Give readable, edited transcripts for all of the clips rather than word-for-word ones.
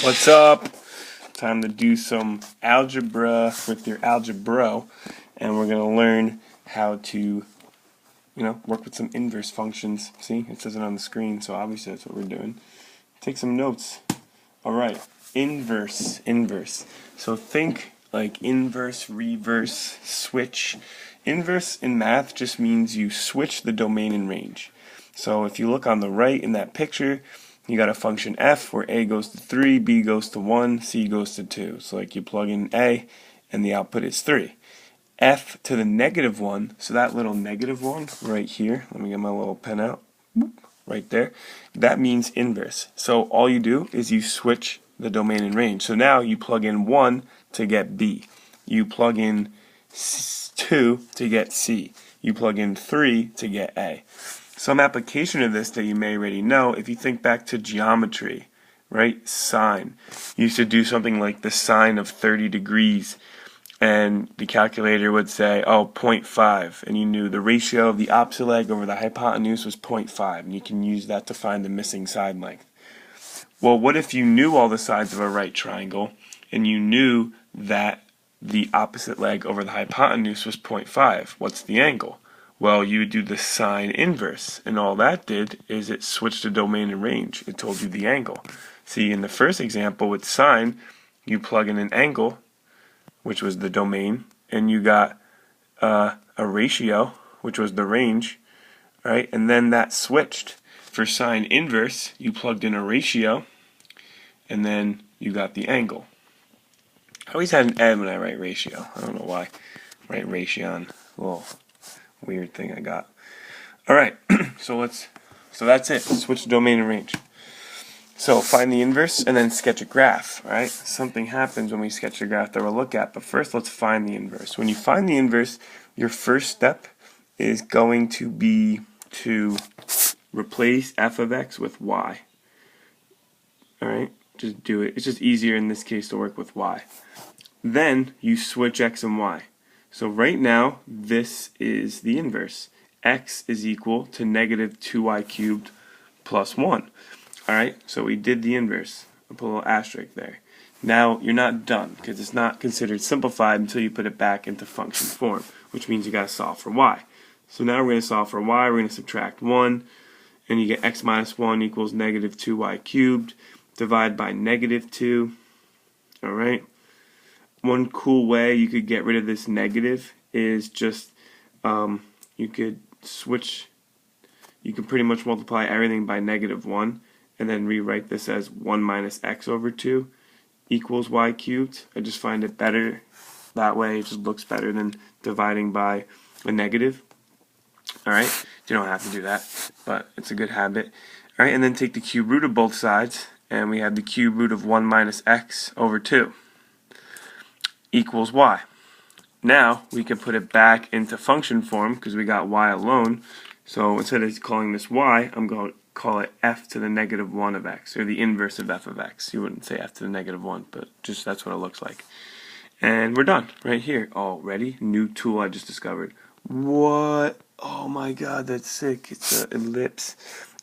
What's up? Time to do some algebra with your algebra, and we're going to learn how to, work with some inverse functions. See, it says it on the screen, so obviously that's what we're doing. Take some notes. Alright, inverse. So think like inverse, reverse, switch. Inverse in math just means you switch the domain and range. So if you look on the right in that picture, you got a function f where a goes to 3, b goes to 1, c goes to 2. So like you plug in a and the output is 3. F to the negative 1, so that little negative 1 right here, let me get my little pen out, right there, that means inverse. So all you do is you switch the domain and range. So now you plug in 1 to get b. You plug in 2 to get c. You plug in 3 to get a. Some application of this that you may already know, if you think back to geometry, right? Sine. You used to do something like the sine of 30 degrees, and the calculator would say, 0.5, and you knew the ratio of the opposite leg over the hypotenuse was 0.5, and you can use that to find the missing side length. Well, what if you knew all the sides of a right triangle, and you knew that the opposite leg over the hypotenuse was 0.5? What's the angle? Well, you would do the sine inverse, and all that did is it switched the domain and range. It told you the angle. See, in the first example with sine, you plug in an angle, which was the domain, and you got a ratio, which was the range, right? And then that switched. For sine inverse, you plugged in a ratio, and then you got the angle. I always had an M when I write ratio. I don't know why. Write ratio, a little weird thing I got. Alright, so that's it. Switch the domain and range. So find the inverse and then sketch a graph, right? Something happens when we sketch a graph that we'll look at, but first let's find the inverse. When you find the inverse, your first step is going to be to replace f of x with y. Alright, just do it. It's just easier in this case to work with y. Then you switch x and y. So right now, this is the inverse. X is equal to negative 2y cubed plus 1. Alright, so we did the inverse. I'll put a little asterisk there. Now, you're not done, because it's not considered simplified until you put it back into function form, which means you got to solve for y. So now we're going to solve for y, we're going to subtract 1, and you get x minus 1 equals negative 2y cubed, divide by negative 2. Alright. One cool way you could get rid of this negative is just you could pretty much multiply everything by negative 1 and then rewrite this as 1 minus x over 2 equals y cubed. I just find it better that way. It just looks better than dividing by a negative. Alright, you don't have to do that, but it's a good habit. Alright, and then take the cube root of both sides, and we have the cube root of 1 minus x over 2 equals y. Now we can put it back into function form because we got y alone. So instead of calling this y, I'm going to call it f to the negative 1 of x, or the inverse of f of x. You wouldn't say f to the negative 1, but just that's what it looks like. And we're done right here. Oh, ready? New tool I just discovered. What? Oh my god, that's sick. It's an ellipse.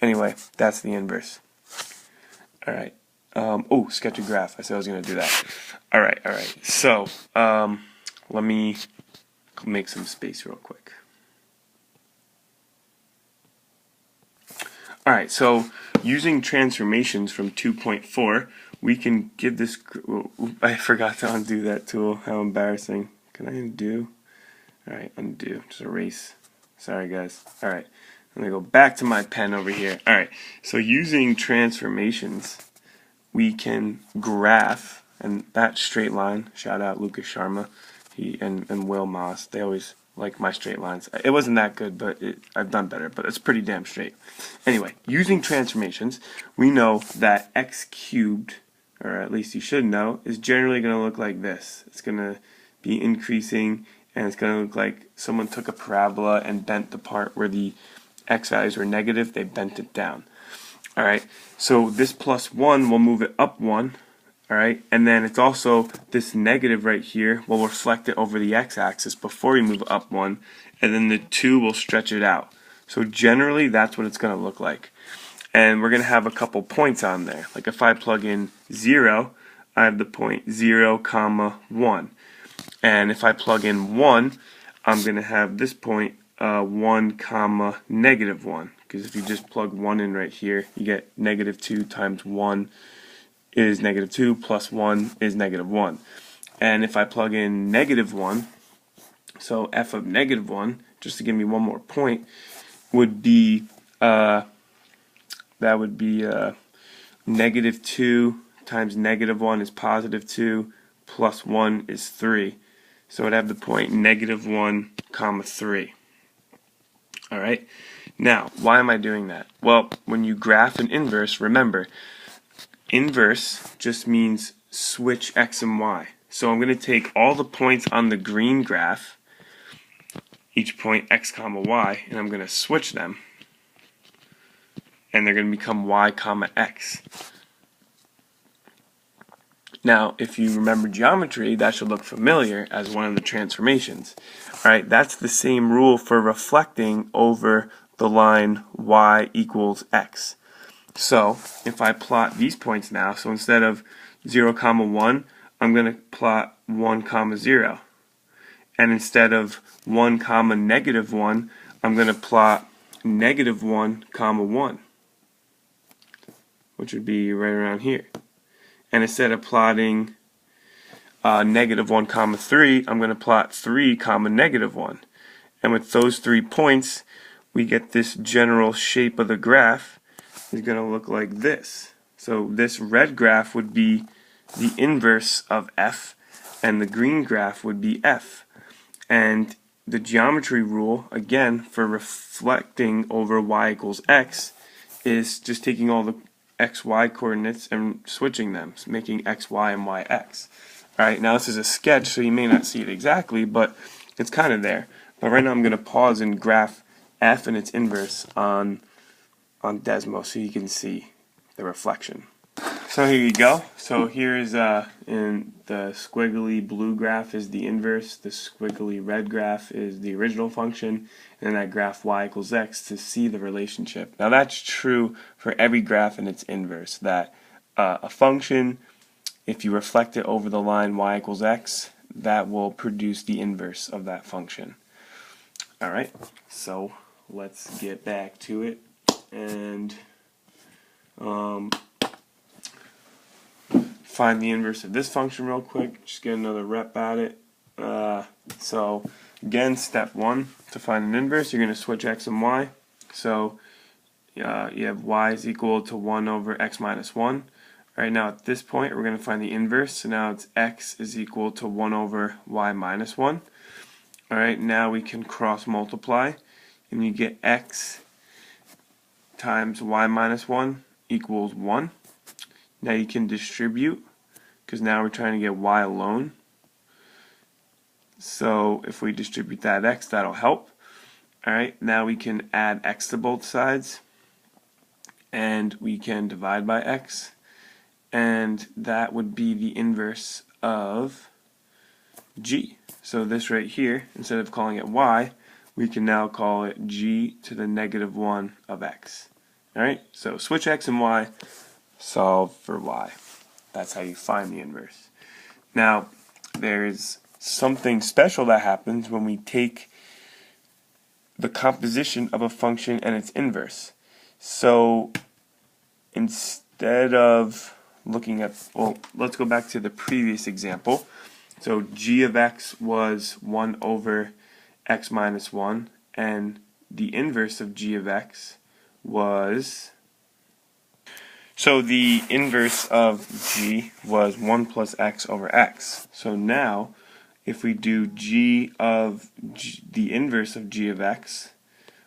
Anyway, that's the inverse. Alright. Sketch a graph. I said I was going to do that. Alright. So, let me make some space real quick. Alright, so using transformations from 2.4, we can give this... I forgot to undo that tool. How embarrassing. Can I undo? Alright, undo. Just erase. Sorry, guys. Alright, let me go back to my pen over here. Alright, so using transformations, we can graph, and that straight line, shout out Lucas Sharma and Will Moss, they always like my straight lines. It wasn't that good, but I've done better, but it's pretty damn straight. Anyway, using transformations, we know that x cubed, or at least you should know, is generally going to look like this. It's going to be increasing, and it's going to look like someone took a parabola and bent the part where the x values were negative, they bent it down. Alright, so this plus 1 will move it up 1, alright, and then it's also this negative right here will reflect it over the x-axis before you move it up 1, and then the 2 will stretch it out. So generally that's what it's going to look like. and we're going to have a couple points on there. Like if I plug in 0, I have the point 0, comma 1. And if I plug in 1, I'm going to have this point 1, comma negative 1. Because if you just plug 1 in right here, you get negative 2 times 1 is negative 2 plus 1 is negative 1. And if I plug in negative 1, so f of negative 1, just to give me one more point, would be negative 2 times negative 1 is positive 2 plus 1 is 3. So I'd have the point negative 1, comma 3. Alright, now why am I doing that? Well, when you graph an inverse, remember, inverse just means switch x and y. So I'm going to take all the points on the green graph, each point x comma y, and I'm going to switch them, and they're going to become y comma x. Now, if you remember geometry, that should look familiar as one of the transformations. Alright, that's the same rule for reflecting over the line y equals x. So, if I plot these points now, so instead of 0, comma 1, I'm going to plot 1, comma 0. And instead of 1, comma negative 1, I'm going to plot negative 1, comma 1, which would be right around here. And instead of plotting negative 1, comma 3, I'm going to plot 3, comma negative 1. And with those 3 points, we get this general shape of the graph is going to look like this. So this red graph would be the inverse of f, and the green graph would be f. And the geometry rule, again, for reflecting over y equals x, is just taking all the xy coordinates and switching them, so making xy and yx. Alright, now this is a sketch, so you may not see it exactly, but it's kind of there. But right now I'm going to pause and graph f and its inverse on Desmo so you can see the reflection. So here you go. So here's in the squiggly blue graph is the inverse, the squiggly red graph is the original function, and I graph y equals x to see the relationship. Now that's true for every graph and its inverse, that a function, if you reflect it over the line y equals x, that will produce the inverse of that function. Alright, so let's get back to it and find the inverse of this function real quick. Just get another rep at it. So again, step 1, to find an inverse, you're going to switch x and y. So you have y is equal to 1 over x minus 1. Alright, now at this point we're going to find the inverse. So now it's x is equal to 1 over y minus 1. Alright, now we can cross multiply, and you get x times y minus 1 equals 1. Now you can distribute, because now we're trying to get y alone. So if we distribute that x, that'll help. Alright, now we can add x to both sides, and we can divide by x, and that would be the inverse of g. So this right here, instead of calling it y, we can now call it g to the negative 1 of x. Alright, so switch x and y, solve for y. That's how you find the inverse. Now, there's something special that happens when we take the composition of a function and its inverse. So instead of looking at, well, let's go back to the previous example. So g of x was 1 over x minus 1, and the inverse of g of x was, so the inverse of g was 1 plus x over x. So now, if we do g of g, the inverse of g of x,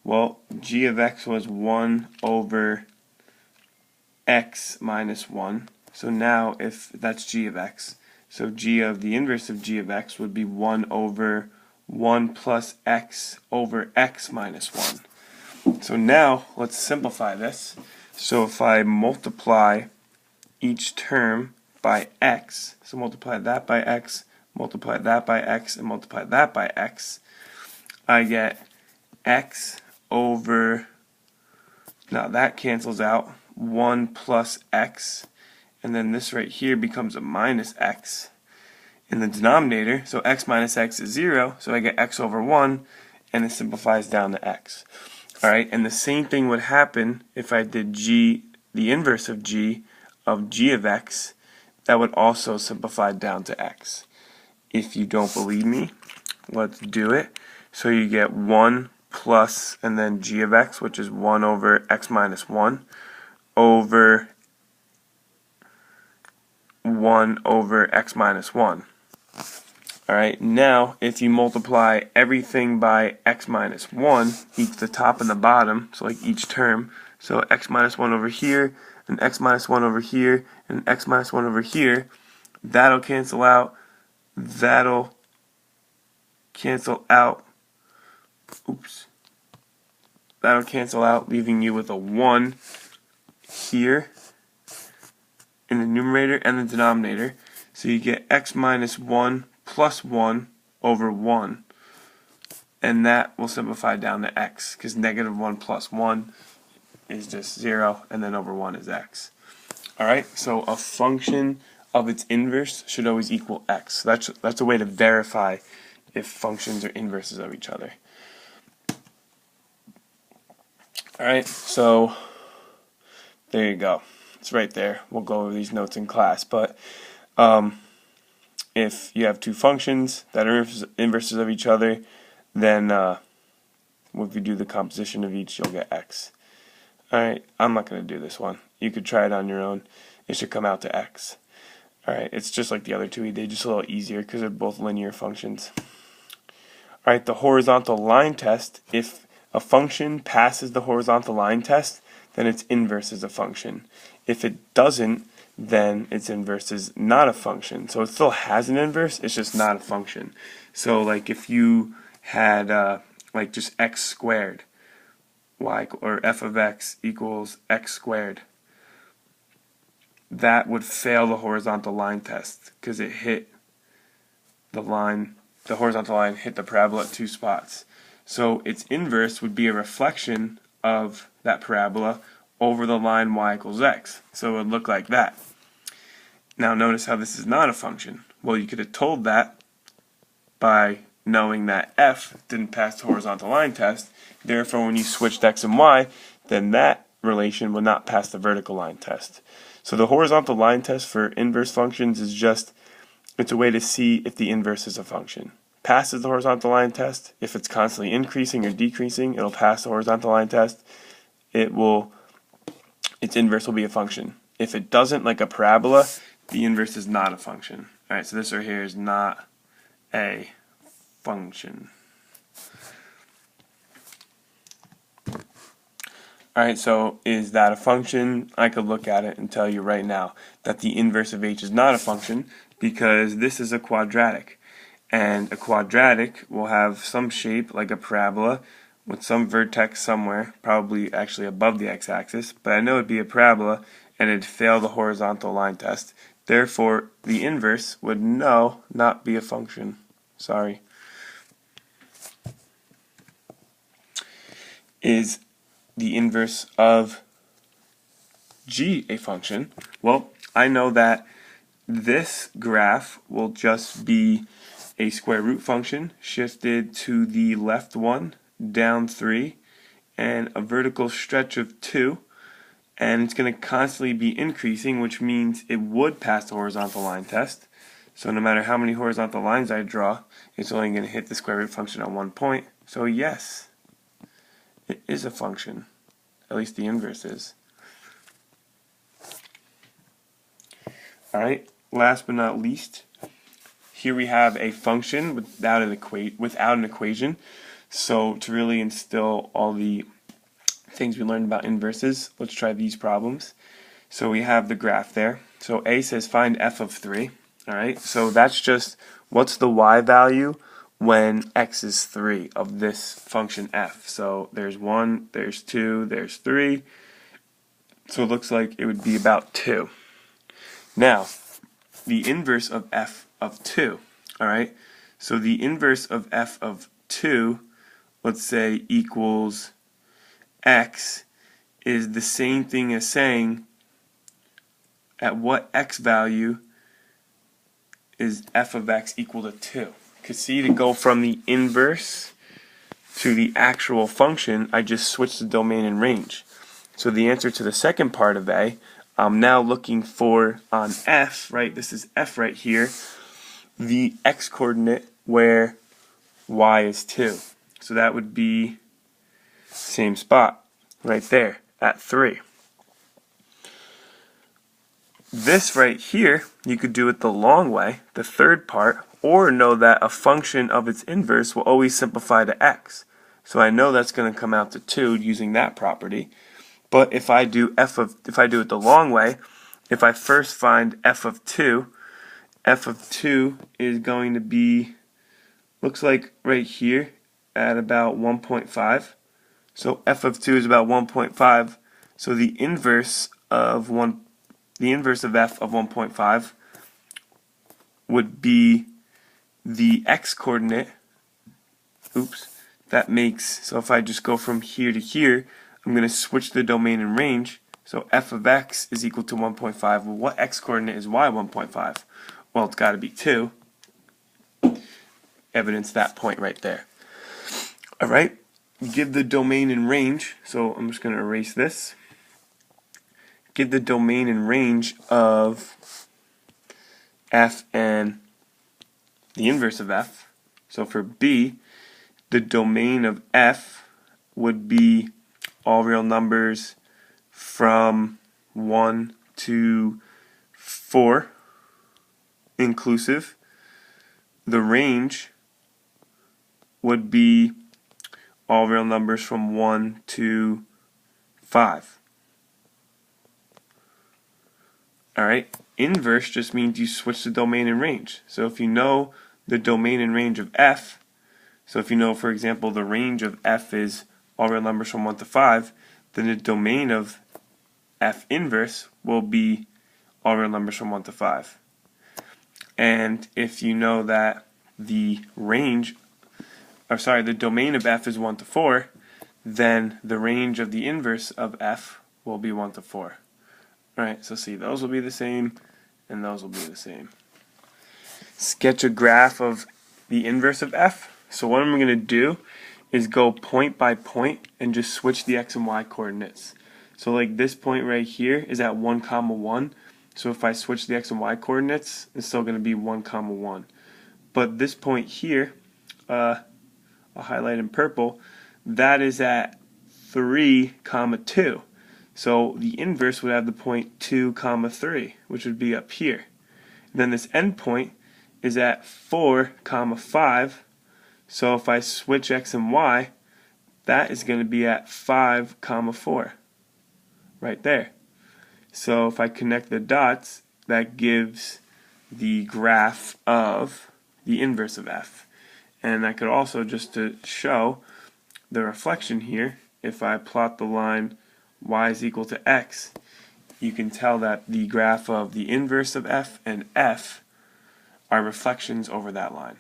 well, g of x was 1 over x minus 1. So now, if that's g of x, so g of the inverse of g of x would be 1 over 1 plus x over x minus 1. So now, let's simplify this. So if I multiply each term by x, so multiply that by x, multiply that by x, and multiply that by x, I get x over Now that cancels out. 1 plus x, and then this right here becomes a minus x in the denominator. So x minus x is 0, so I get x over 1, and it simplifies down to x. Alright, and the same thing would happen if I did g, the inverse of g of x. That would also simplify down to x. If you don't believe me, let's do it. So you get 1 plus, and then g of x, which is 1 over x minus 1, over 1 over x minus 1. Alright, now if you multiply everything by x minus 1, the top and the bottom, so like each term, so x minus 1 over here, and x minus 1 over here, and x minus 1 over here, that'll cancel out, that'll cancel out, that'll cancel out, leaving you with a 1 here in the numerator and the denominator. So you get x minus 1 plus 1 over 1, and that will simplify down to x, because negative 1 plus 1 is just 0, and then over 1 is x. Alright, so a function of its inverse should always equal x. That's a way to verify if functions are inverses of each other. Alright, so there you go. It's right there. We'll go over these notes in class, but if you have two functions that are inverses of each other, then if you do the composition of each, you'll get x. Alright, I'm not going to do this one. You could try it on your own. It should come out to x. Alright, it's just like the other two we did, just a little easier because they're both linear functions. Alright, the horizontal line test. If a function passes the horizontal line test, then its inverse is a function. If it doesn't, then its inverse is not a function. So it still has an inverse, it's just not a function. So like if you had like just x squared, y or f of x equals x squared, that would fail the horizontal line test because it hit the line, the horizontal line hit the parabola at two spots. So its inverse would be a reflection of that parabola over the line y equals x. So it would look like that. Now notice how this is not a function. Well, you could have told that by knowing that f didn't pass the horizontal line test. Therefore, when you switched x and y, then that relation would not pass the vertical line test. So the horizontal line test for inverse functions is just, it's a way to see if the inverse is a function. Passes the horizontal line test. If it's constantly increasing or decreasing, it'll pass the horizontal line test. Its inverse will be a function. If it doesn't, like a parabola, the inverse is not a function. Alright, so this right here is not a function. Alright, so is that a function? I could look at it and tell you right now that the inverse of h is not a function because this is a quadratic. And a quadratic will have some shape like a parabola with some vertex somewhere, probably actually above the x-axis, but I know it'd be a parabola and it'd fail the horizontal line test. Therefore, the inverse would not be a function. Sorry. Is the inverse of g a function? Well, I know that this graph will just be a square root function shifted to the left 1, down 3, and a vertical stretch of 2, and it's going to constantly be increasing, which means it would pass the horizontal line test. So no matter how many horizontal lines I draw, it's only going to hit the square root function at one point. So yes, it is a function. At least the inverse is. Alright, last but not least, here we have a function without an equation. So to really instill all the things we learned about inverses, let's try these problems. So we have the graph there. So A says find f of 3. Alright, so that's just what's the y value when x is 3 of this function f. So there's 1, there's 2, there's 3. So it looks like it would be about 2. Now, the inverse of f of 2. Alright, so the inverse of f of 2, let's say, equals x is the same thing as saying at what x value is f of x equal to 2. Because see, to go from the inverse to the actual function, I just switched the domain and range. So the answer to the second part of A, I'm now looking for on f, right, this is f right here, the x coordinate where y is 2. So that would be same spot right there at 3. This right here, you could do it the long way, the third part, or know that a function of its inverse will always simplify to x. So I know that's going to come out to 2 using that property. But if I do it the long way, if I first find f of 2 is going to be, looks like right here at about 1.5. So f of 2 is about 1.5. So the inverse of f of 1.5 would be the x coordinate. That makes, so if I just go from here to here, I'm going to switch the domain and range. So f of x is equal to 1.5. Well, what x coordinate is y 1.5? Well, it's got to be 2. Evidence that point right there. Alright, give the domain and range. So I'm just going to erase this. Give the domain and range of f and the inverse of f. So for b, the domain of f would be all real numbers from 1 to 4 inclusive. The range would be all real numbers from 1 to 5. Alright, inverse just means you switch the domain and range. So if you know the domain and range of f, so if you know, for example, the range of f is all real numbers from 1 to 5, then the domain of f inverse will be all real numbers from 1 to 5. And if you know that the domain of f is 1 to 4, then the range of the inverse of f will be 1 to 4. Alright, so see, those will be the same, and those will be the same. Sketch a graph of the inverse of f. So what I'm going to do is go point by point and just switch the x and y coordinates. So like this point right here is at 1, 1. So if I switch the x and y coordinates, it's still going to be 1, 1. But this point here, I'll highlight in purple, that is at 3, 2. So the inverse would have the point 2, 3, which would be up here. Then this end point is at 4, 5. So if I switch x and y, that is going to be at 5, 4. Right there. So if I connect the dots, that gives the graph of the inverse of f. And I could also, just to show the reflection here, if I plot the line y is equal to x, you can tell that the graph of the inverse of f and f are reflections over that line.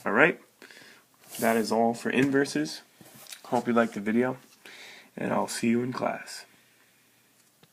Alright, that is all for inverses. Hope you liked the video, and I'll see you in class.